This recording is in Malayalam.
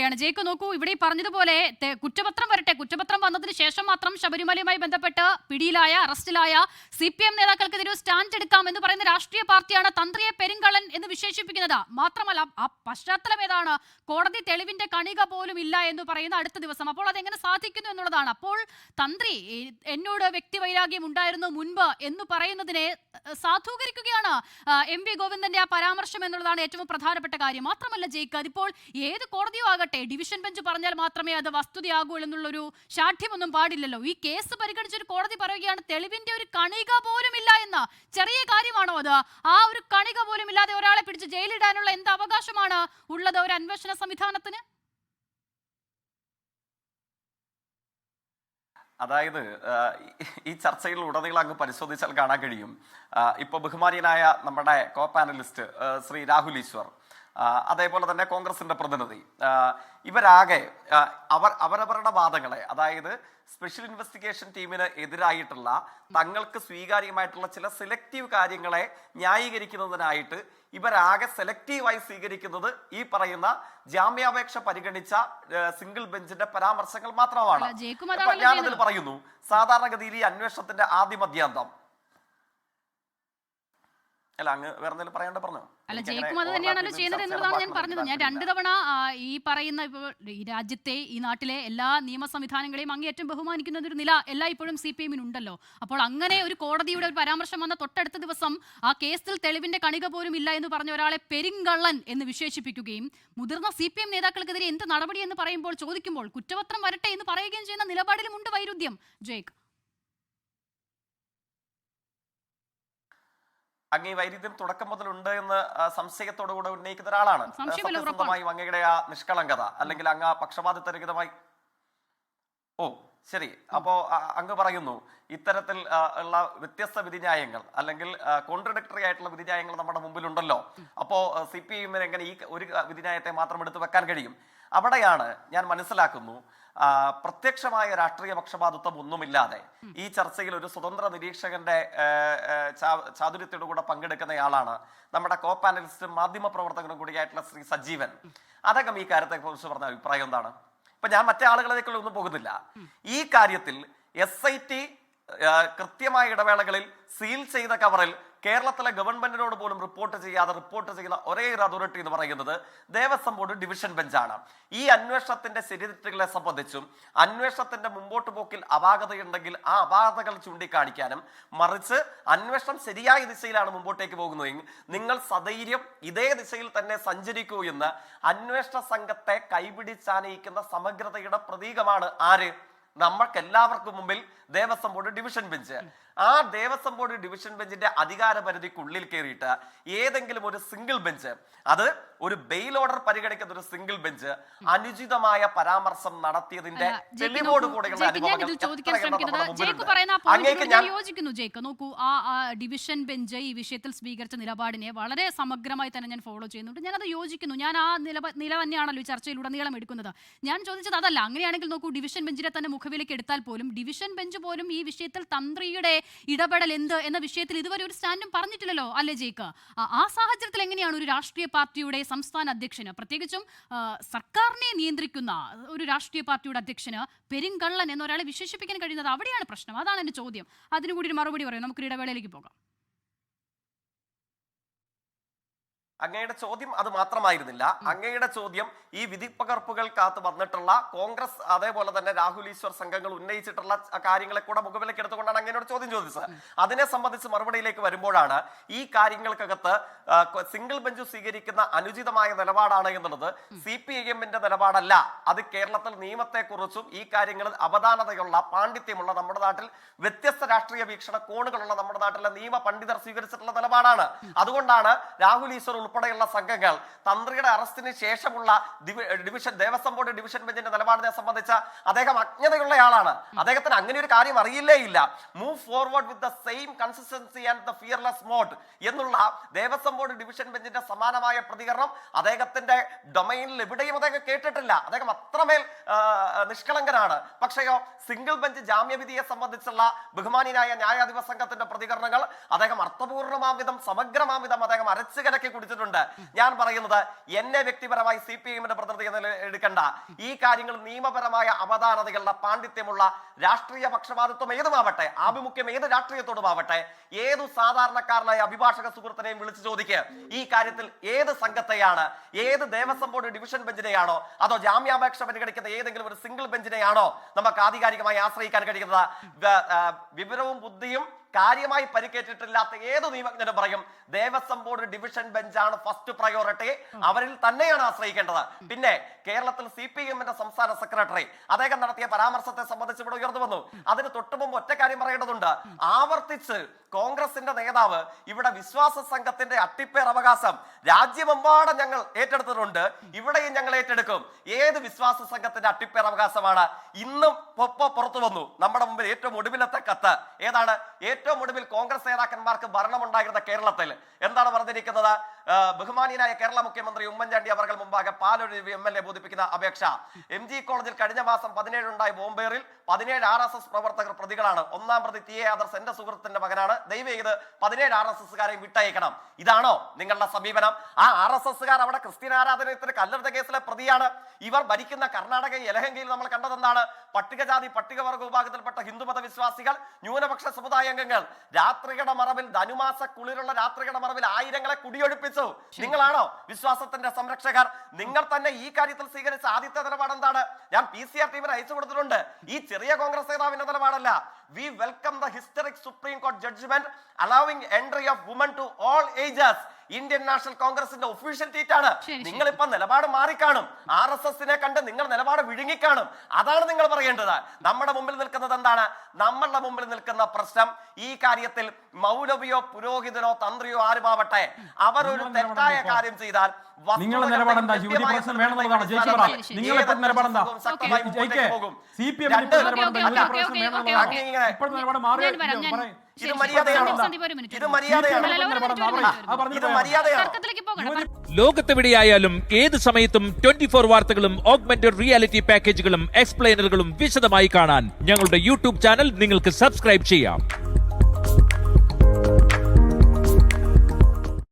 തുടരുകയാണ്. ജയിക്ക് നോക്കൂ, ഇവിടെ പറഞ്ഞതുപോലെ കുറ്റപത്രം വരട്ടെ, കുറ്റപത്രം വന്നതിന് ശേഷം മാത്രം ശബരിമലയുമായി ബന്ധപ്പെട്ട് പിടിയിലായ അറസ്റ്റിലായ CPM നേതാക്കൾക്കെതിരെ സ്റ്റാൻഡ് എടുക്കാം എന്ന് പറയുന്ന രാഷ്ട്രീയ പാർട്ടിയാണ് തന്ത്രിയെ പെരുങ്കള്ളൻ എന്ന് വിശേഷിപ്പിക്കുന്നത്. മാത്രമല്ല ആ പശ്ചാത്തലം ഏതാണ്? കോടതി തെളിവിന്റെ കണിക പോലും ഇല്ല എന്ന് പറയുന്ന അടുത്ത ദിവസം. അപ്പോൾ അതെങ്ങനെ സാധിക്കുന്നു എന്നുള്ളതാണ്. അപ്പോൾ തന്ത്രി എന്നോട് വ്യക്തിവൈരാഗ്യം ഉണ്ടായിരുന്നു മുൻപ് എന്ന് പറയുന്നതിനെ സാധൂകരിക്കുകയാണ് MV ഗോവിന്ദന്റെ ആ പരാമർശം എന്നുള്ളതാണ് ഏറ്റവും പ്രധാനപ്പെട്ട കാര്യം. മാത്രമല്ല ജയിക്ക്, അതിപ്പോൾ ഏത് കോടതിയോ ആകട്ടെ, ഡിവിഷൻ ബെഞ്ച് പറഞ്ഞാൽ മാത്രമേ അത് വസ്തുതയാകൂ എന്നുള്ളൊരു ശാഠ്യമൊന്നും പാടില്ലല്ലോ. ഈ കേസ് പരിഗണിച്ചൊരു കോടതി പറയുകയാണ് തെളിവിന്റെ ഒരു കണിക പോലും ഇല്ല എന്ന്. ചെറിയ കാര്യമാണോ അത്? ആ ഒരു കണിക പോലും ഇല്ലാതെ ഒരാളെ പിടിച്ച് ജയിലിടാനുള്ള എന്ത് അവകാശമാണ് ഉള്ളത് ഒരു അന്വേഷണ സംവിധാനത്തിന്? അതായത് ഈ ചർച്ചയിൽ ഉടനീളം അങ്ങ് പരിശോധിച്ചാൽ കാണാൻ കഴിയും. ഇപ്പൊ ബഹുമാനീയനായ നമ്മുടെ കോ പാനലിസ്റ്റ് ശ്രീ രാഹുൽ ഈശ്വർ, അതേപോലെ തന്നെ കോൺഗ്രസിന്റെ പ്രതിനിധി, ഇവരാകെ അവരവരുടെ വാദങ്ങളെ, അതായത് സ്പെഷ്യൽ ഇൻവെസ്റ്റിഗേഷൻ ടീമിന് എതിരായിട്ടുള്ള തങ്ങൾക്ക് സ്വീകാര്യമായിട്ടുള്ള ചില സെലക്റ്റീവ് കാര്യങ്ങളെ ന്യായീകരിക്കുന്നതിനായിട്ട് ഇവരാകെ സെലക്റ്റീവായി സ്വീകരിക്കുന്നത് ഈ പറയുന്ന ജാമ്യാപേക്ഷ പരിഗണിച്ച സിംഗിൾ ബെഞ്ചിന്റെ പരാമർശങ്ങൾ മാത്രമാണ്. ഞാനതിൽ പറയുന്നു, സാധാരണഗതിയിൽ ഈ അന്വേഷണത്തിന്റെ ആദ്യ മധ്യാന്തം അല്ല, അങ്ങ് വേറെ എന്തെങ്കിലും പറയാണ്ട് പറഞ്ഞു. അല്ല, ജയിക്കും അത് തന്നെയാണല്ലോ ചെയ്യുന്നത് എന്നുള്ളതാണ് ഞാൻ പറഞ്ഞത്. ഞാൻ 2 തവണ ഈ പറയുന്ന ഇപ്പോൾ ഈ രാജ്യത്തെ, ഈ നാട്ടിലെ എല്ലാ നിയമ സംവിധാനങ്ങളെയും അങ്ങേയറ്റം ബഹുമാനിക്കുന്ന ഒരു നില എല്ലായ്പ്പോഴും CPM ഉണ്ടല്ലോ. അപ്പോൾ അങ്ങനെ ഒരു കോടതിയുടെ ഒരു പരാമർശം വന്ന തൊട്ടടുത്ത ദിവസം ആ കേസിൽ തെളിവിന്റെ കണിക പോലും ഇല്ല എന്ന് പറഞ്ഞ ഒരാളെ പെരുങ്കള്ളൻ എന്ന് വിശേഷിപ്പിക്കുകയും മുതിർന്ന CPM നേതാക്കൾക്കെതിരെ എന്ത് നടപടി എന്ന് പറയുമ്പോൾ ചോദിക്കുമ്പോൾ കുറ്റപത്രം വരട്ടെ എന്ന് പറയുകയും ചെയ്യുന്ന നിലപാടിലും ഉണ്ട് വൈരുദ്ധ്യം. ജയിക്ക്, അങ്ങ് ഈ വൈരുദ്ധ്യം തുടക്കം മുതലുണ്ട് എന്ന് സംശയത്തോടുകൂടെ ഉന്നയിക്കുന്ന ഒരാളാണ്. സത്യസന്ധമായും അങ്ങയുടെ ആ നിഷ്കളങ്കത, അല്ലെങ്കിൽ അങ്ങ് ആ പക്ഷപാതിത്വരഹിതമായി ശരി. അപ്പോ അങ്ങ് പറയുന്നു ഇത്തരത്തിൽ ഉള്ള വ്യത്യസ്ത വിധിന്യായങ്ങൾ, അല്ലെങ്കിൽ കോൺട്രഡിക്ടറി ആയിട്ടുള്ള വിധിന്യായങ്ങൾ നമ്മുടെ മുമ്പിലുണ്ടല്ലോ. അപ്പോ CPM എങ്ങനെ ഈ ഒരു വിധിന്യായത്തെ മാത്രം എടുത്തു വെക്കാൻ കഴിയും? അവിടെയാണ് ഞാൻ മനസ്സിലാക്കുന്നു പ്രത്യക്ഷമായ രാഷ്ട്രീയ പക്ഷപാതിത്വം ഒന്നുമില്ലാതെ ഈ ചർച്ചയിൽ ഒരു സ്വതന്ത്ര നിരീക്ഷകന്റെ ചാതുര്യത്തോടു കൂടെ പങ്കെടുക്കുന്നയാളാണ് നമ്മുടെ കോ പാനലിസ്റ്റും മാധ്യമ പ്രവർത്തകനും കൂടിയായിട്ടുള്ള ശ്രീ സജീവൻ. അദ്ദേഹം ഈ കാര്യത്തെ കുറിച്ച് പറഞ്ഞ അഭിപ്രായം എന്താണ്? ഇപ്പൊ ഞാൻ മറ്റേ ആളുകളിലേക്കുള്ള ഒന്നും പോകുന്നില്ല. ഈ കാര്യത്തിൽ SIT കൃത്യമായ ഇടവേളകളിൽ സീൽ ചെയ്ത കവറിൽ കേരളത്തിലെ ഗവൺമെന്റിനോട് പോലും റിപ്പോർട്ട് ചെയ്യുന്ന ഒരേ ഒരു അതോറിറ്റി എന്ന് പറയുന്നത് ദേവസ്വം ബോർഡ് ഡിവിഷൻ ബെഞ്ചാണ്. ഈ അന്വേഷണത്തിന്റെ ശരിതെറ്റുകളെ സംബന്ധിച്ചും അന്വേഷണത്തിന്റെ മുമ്പോട്ട് പോക്കിൽ അപാകതയുണ്ടെങ്കിൽ ആ അപാകതകൾ ചൂണ്ടിക്കാണിക്കാനും, മറിച്ച് അന്വേഷണം ശരിയായ ദിശയിലാണ് മുമ്പോട്ടേക്ക് പോകുന്നതെങ്കിൽ നിങ്ങൾ സധൈര്യം ഇതേ ദിശയിൽ തന്നെ സഞ്ചരിക്കൂ എന്ന് അന്വേഷണ സംഘത്തെ കൈപിടിച്ചാനയിക്കുന്ന സമഗ്രതയുടെ പ്രതീകമാണ് ആര്? നമ്മൾക്കെല്ലാവർക്കും മുമ്പിൽ ദേവസ്വം ബോർഡ് ഡിവിഷൻ ബെഞ്ച്. ആ ദേവസ്വം ബോർഡ് ഡിവിഷൻ ബെഞ്ചിന്റെ അധികാര പരിധിക്കുള്ളിൽ കയറിയിട്ട് ഏതെങ്കിലും ഒരു സിംഗിൾ ബെഞ്ച്, അത് ഒരു ബെയിൽ ഓർഡർ പരിഗണിക്കുന്ന ഒരു സിംഗിൾ ബെഞ്ച് അനുചിതമായ പരാമർശം നടത്തിയതിന്റെ തെളിവോടുകൂടെയുള്ള യോജിക്കുന്നു. ജയിക്ക് നോക്കൂ, ആ ഡിവിഷൻ ബെഞ്ച് ഈ വിഷയത്തിൽ സ്വീകരിച്ച നിലപാടിനെ വളരെ സമഗ്രമായി തന്നെ ഞാൻ ഫോളോ ചെയ്യുന്നുണ്ട്. ഞാനത് യോജിക്കുന്നു. ഞാൻ ആ നില തന്നെയാണല്ലോ ഈ ചർച്ചയിലുടനീളം എടുക്കുന്നത്. ഞാൻ ചോദിച്ചത് അതല്ല. അങ്ങനെയാണെങ്കിൽ നോക്കൂ, ഡിവിഷൻ ബെഞ്ചിനെ തന്നെ മുഖവിലേക്ക് എടുത്താൽ പോലും ഡിവിഷൻ ബെഞ്ച് പോലും ഈ വിഷയത്തിൽ തന്ത്രിയുടെ ഇടപെടൽ എന്ത് എന്ന വിഷയത്തിൽ ഇതുവരെ ഒരു സ്റ്റാൻഡും പറഞ്ഞിട്ടില്ലല്ലോ, അല്ലേ ജയിക്ക്? ആ സാഹചര്യത്തിൽ എങ്ങനെയാണ് ഒരു രാഷ്ട്രീയ പാർട്ടിയുടെ സംസ്ഥാന അധ്യക്ഷന്, പ്രത്യേകിച്ചും സർക്കാരിനെ നിയന്ത്രിക്കുന്ന ഒരു രാഷ്ട്രീയ പാർട്ടിയുടെ അധ്യക്ഷന് പെരുങ്കള്ളൻ എന്നൊരാളെ വിശേഷിപ്പിക്കാൻ കഴിയുന്നത്? അവിടെയാണ് പ്രശ്നം. അതാണ് എന്റെ ചോദ്യം. അതിനുകൂടി ഒരു മറുപടി പറയും. നമുക്ക് ഇടവേളയിലേക്ക് പോകാം. അങ്ങയുടെ ചോദ്യം അത് മാത്രമായിരുന്നില്ല. അങ്ങയുടെ ചോദ്യം ഈ വിധിപ്പകർപ്പുകൾ കാത്ത് വന്നിട്ടുള്ള കോൺഗ്രസ്, അതേപോലെ തന്നെ രാഹുൽ ഈശ്വർ സംഘങ്ങൾ ഉന്നയിച്ചിട്ടുള്ള കാര്യങ്ങളെ കൂടെ മുഖവിലേക്ക് എടുത്തുകൊണ്ടാണ് അങ്ങയോട് ചോദ്യം ചോദിച്ചത്. അതിനെ സംബന്ധിച്ച് മറുപടിയിലേക്ക് വരുമ്പോഴാണ് ഈ കാര്യങ്ങൾക്കകത്ത് സിംഗിൾ ബെഞ്ച് സ്വീകരിക്കുന്ന അനുചിതമായ നിലപാടാണ് എന്നുള്ളത് CPIMന്റെ നിലപാടല്ല. അത് കേരളത്തിൽ നിയമത്തെക്കുറിച്ചും ഈ കാര്യങ്ങളിൽ അവധാനതയുള്ള, പാണ്ഡിത്യമുള്ള, നമ്മുടെ നാട്ടിൽ വ്യത്യസ്ത രാഷ്ട്രീയ വീക്ഷണ കോണുകളുള്ള നമ്മുടെ നാട്ടിലെ നിയമ പണ്ഡിതർ സ്വീകരിച്ചിട്ടുള്ള നിലപാടാണ്. അതുകൊണ്ടാണ് രാഹുൽ ഈശ്വർ ഉൾപ്പെടെയുള്ള സംഘങ്ങൾ തന്ത്രിയുടെ അറസ്റ്റിന് ശേഷമുള്ള ദേവസ്വം ബോർഡ് ഡിവിഷൻ ബെഞ്ചിന്റെ നിലപാടിനെ സംബന്ധിച്ച അദ്ദേഹം അജ്ഞതയുള്ളയാളാണ്. അദ്ദേഹത്തിന് അങ്ങനെ ഒരു കാര്യം അറിയില്ലേ ഇല്ല. Move forward with the same consistency and the fearless mode എന്നുള്ള ദേവസ്വം ബോർഡ് ഡിവിഷൻ ബെഞ്ചിന്റെ സമാനമായ പ്രതികരണം അദ്ദേഹത്തിന്റെ ഡൊമൈനിൽ എവിടെയും അദ്ദേഹം കേട്ടിട്ടില്ല. അദ്ദേഹം അത്രമേൽ നിഷ്കളങ്കനാണ്. പക്ഷെയോ സിംഗിൾ ബെഞ്ച് ജാമ്യവിധിയെ സംബന്ധിച്ചുള്ള ബഹുമാനീയനായ ന്യായാധിപ സംഘത്തിന്റെ പ്രതികരണങ്ങൾ അദ്ദേഹം അർത്ഥപൂർണമാംവിധം, സമഗ്രമാംവിധം അദ്ദേഹം അരച്ചു കലക്കി കുടിച്ചതിന് വെച്ചിട്ടുണ്ട്. ഞാൻ പറയുന്നത് എന്നെ വ്യക്തിപരമായി CPIMന്റെ പ്രതിനിധി എടുക്കേണ്ട ഈ കാര്യങ്ങൾ നിയമപരമായ അവധാനതകളുടെ പാണ്ഡിത്യമുള്ള രാഷ്ട്രീയ പക്ഷപാതിത്വം ഏതുമാവട്ടെ, ആഭിമുഖ്യം ഏത് രാഷ്ട്രീയത്തോടുമാവട്ടെ, ഏതു സാധാരണക്കാരനായ അഭിഭാഷക സുഹൃത്തിനെയും വിളിച്ചു ചോദിക്കുക ഈ കാര്യത്തിൽ ഏത് സംഘത്തെയാണ്, ഏത് ദേവസ്വം ബോർഡ് ഡിവിഷൻ ബെഞ്ചിനെയാണോ അതോ ജാമ്യാപേക്ഷ പരിഗണിക്കുന്ന ഏതെങ്കിലും ഒരു സിംഗിൾ ബെഞ്ചിനെയാണോ നമുക്ക് ആധികാരികമായി ആശ്രയിക്കാൻ കഴിയുന്നത്? വിവരവും ബുദ്ധിയും കാര്യമായി പരിക്കേറ്റിട്ടില്ലാത്ത ഏത് നിയമജ്ഞനും പറയും ദേവസ്വം ബോർഡ് ഡിവിഷൻ ബെഞ്ചാണ് ഫസ്റ്റ് പ്രയോറിറ്റി, അവരിൽ തന്നെയാണ് ആശ്രയിക്കേണ്ടത്. പിന്നെ കേരളത്തിൽ CPIMന്റെ സംസ്ഥാന സെക്രട്ടറി അദ്ദേഹം നടത്തിയ പരാമർശത്തെ സംബന്ധിച്ച് ഇവിടെ ഉയർന്നു വന്നു. അതിന് തൊട്ടുമുമ്പ് ഒറ്റ കാര്യം പറയേണ്ടതുണ്ട്. ആവർത്തിച്ച് കോൺഗ്രസിന്റെ നേതാവ് ഇവിടെ വിശ്വാസ സംഘത്തിന്റെ അട്ടിപ്പേർ അവകാശം രാജ്യമെമ്പാടും ഞങ്ങൾ ഏറ്റെടുത്തിട്ടുണ്ട്, ഇവിടെയും ഞങ്ങൾ ഏറ്റെടുക്കും. ഏത് വിശ്വാസ സംഘത്തിന്റെ അട്ടിപ്പേർ അവകാശമാണ്? ഇന്നും പുറത്തു വന്നു നമ്മുടെ മുമ്പിൽ ഏറ്റവും ഒടുവിലത്തെ കത്ത്. ഏതാണ്? ഏറ്റവും ഒടുവിൽ കോൺഗ്രസ് നേതാക്കന്മാർക്ക് ഭരണമുണ്ടായിരുന്ന കേരളത്തിൽ എന്താണ് പറഞ്ഞിരിക്കുന്നത്? ബഹുമാനീയനായ കേരള മുഖ്യമന്ത്രി ഉമ്മൻചാണ്ടി അവർ മുമ്പാകെ പാലൊഴി MLA ബോധിപ്പിക്കുന്ന അപേക്ഷ. MG കോളേജിൽ കഴിഞ്ഞ മാസം 17 ഉണ്ടായ ബോംബേറിൽ 17 RSS പ്രവർത്തകർ പ്രതികളാണ്. ഒന്നാം പ്രതി TA ആദർശ് എന്റെ സുഹൃത്തിന്റെ മകനാണ്. ദയവ് ചെയ്ത് 17 RSSകാരെയും വിട്ടയക്കണം. ഇതാണോ നിങ്ങളുടെ സമീപനം? ആ RSSകാർ അവിടെ ക്രിസ്ത്യൻ ആരാധനത്തിന് കല്ലെടുത്ത കേസിലെ പ്രതിയാണ്. ഇവർ ഭരിക്കുന്ന കർണാടക യലഹങ്കയിൽ നമ്മൾ കണ്ടതെന്താണ്? പട്ടികജാതി പട്ടികവർഗ വിഭാഗത്തിൽപ്പെട്ട ഹിന്ദുമത വിശ്വാസികൾ, ന്യൂനപക്ഷ സമുദായ അംഗങ്ങൾ രാത്രികളുടെ മറവിൽ, ധനുമാസ കുളിരുള്ള രാത്രികളുടെ മറവിൽ ആയിരങ്ങളെ കുടിയൊഴിപ്പിച്ചു. നിങ്ങളാണോ വിശ്വാസത്തിന്റെ സംരക്ഷകർ? നിങ്ങൾ തന്നെ ഈ കാര്യത്തിൽ സ്വീകരിച്ച ആദ്യത്തെ നിലപാട് എന്താണ്? ഞാൻ PCR ടീമിന് അയച്ചു കൊടുത്തിട്ടുണ്ട്. ഈ ചെറിയ കോൺഗ്രസ് നേതാവിന്റെ നിലപാടല്ല. We welcome the historic Supreme Court judgment allowing entry of women to all ages. Indian national കോൺഗ്രസിന്റെ ഒഫീഷ്യൽ ട്വീറ്റാണ്. നിങ്ങൾ ഇപ്പൊ നിലപാട് മാറിക്കാണും. RSSനെ കണ്ട് നിങ്ങൾ നിലപാട് വിഴുങ്ങിക്കാണും. അതാണ് നിങ്ങൾ പറയേണ്ടത്. നമ്മുടെ മുമ്പിൽ നിൽക്കുന്നത് എന്താണ്? നമ്മളുടെ മുമ്പിൽ നിൽക്കുന്ന പ്രശ്നം ഈ കാര്യത്തിൽ മൗലവിയോ പുരോഹിതനോ തന്ത്രിയോ ആരുമാവട്ടെ, അവരൊരു തെറ്റായ കാര്യം ചെയ്താൽ നിങ്ങളുടെ നിലപാട് എന്താ? യുവതി പ്രശ്നം വേണമെന്നുള്ളതാണ് ജയിച്ചു പറ. നിങ്ങളുടെ ഇപ്പോൾ നിലപാട് എന്താ? CPM ഇപ്പോൾ നിലപാട് മാറിയോ? ഇത് മര്യാദയാണോ? ഇത് മര്യാദയാണോ? ഇത് മര്യാദയാണോ? ലോകത്തെവിടെയായാലും ഏത് സമയത്തും 24 വാർത്തകളും ഓഗ്മെന്റഡ് റിയാലിറ്റി പാക്കേജുകളും എക്സ്പ്ലെയിനറുകളും വിശദമായി കാണാൻ ഞങ്ങളുടെ YouTube ചാനൽ നിങ്ങൾക്ക് സബ്സ്ക്രൈബ് ചെയ്യാം.